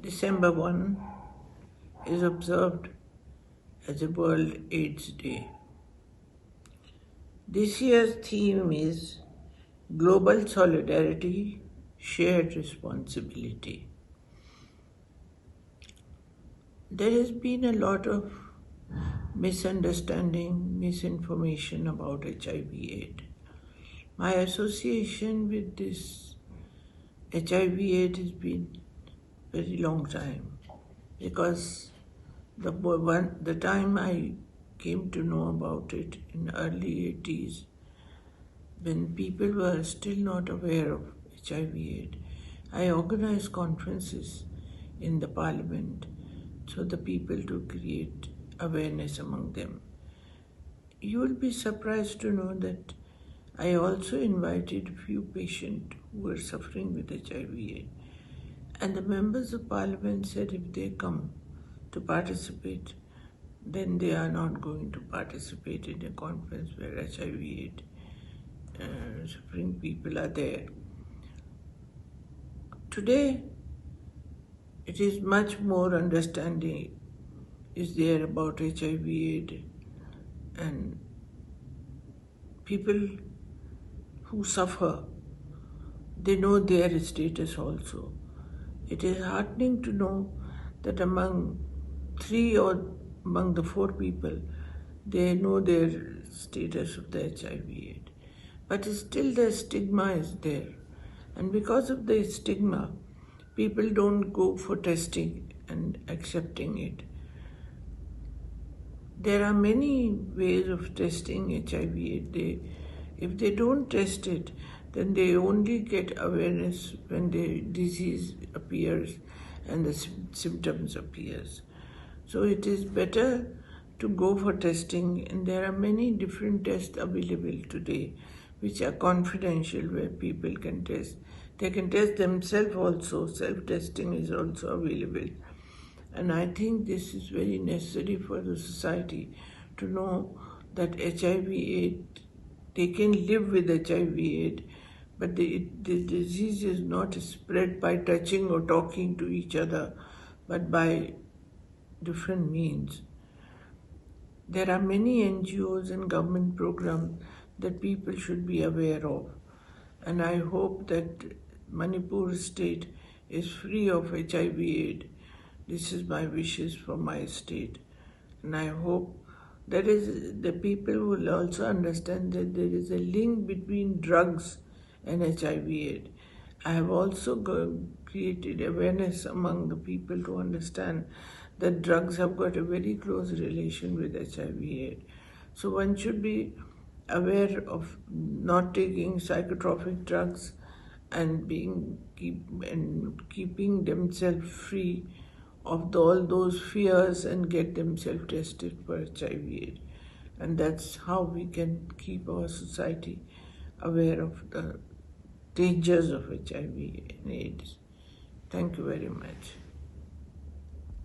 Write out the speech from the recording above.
December 1 is observed as a World AIDS Day. This year's theme is Global Solidarity, Shared Responsibility. There has been a lot of misunderstanding, misinformation about HIV/AIDS. My association with this HIV/AIDS has been very long time because the time I came to know about it in early 80s, when people were still not aware of HIV/AIDS, I organized conferences in the parliament so the people to create awareness among them. You will be surprised to know that I also invited few patients who were suffering with HIV/AIDS, and the members of parliament said if they come to participate, then they are not going to participate in a conference where HIV/AIDS suffering people are there. Today, it is much more understanding is there about HIV/AIDS, and people who suffer, they know their status also. It is heartening to know that among the four people, they know their status of the HIV/AIDS. But still the stigma is there. And because of the stigma, people don't go for testing and accepting it. There are many ways of testing HIV/AIDS. If they don't test it, then they only get awareness when the disease appears and the symptoms appears. So it is better to go for testing, and there are many different tests available today which are confidential, where people can test. They can test themselves also. Self-testing is also available. And I think this is very necessary for the society to know that HIV/AIDS, they can live with HIV/AIDS, but the disease is not spread by touching or talking to each other, but by different means. There are many NGOs and government programs that people should be aware of. And I hope that Manipur state is free of HIV/AIDS. This is my wishes for my state. And I hope that the people will also understand that there is a link between drugs and HIV/AIDS. I have also created awareness among the people to understand that drugs have got a very close relation with HIV/AIDS. So one should be aware of not taking psychotropic drugs and keeping themselves free of all those fears and get themselves tested for HIV/AIDS. And that's how we can keep our society aware of the dangers of HIV and AIDS. Thank you very much.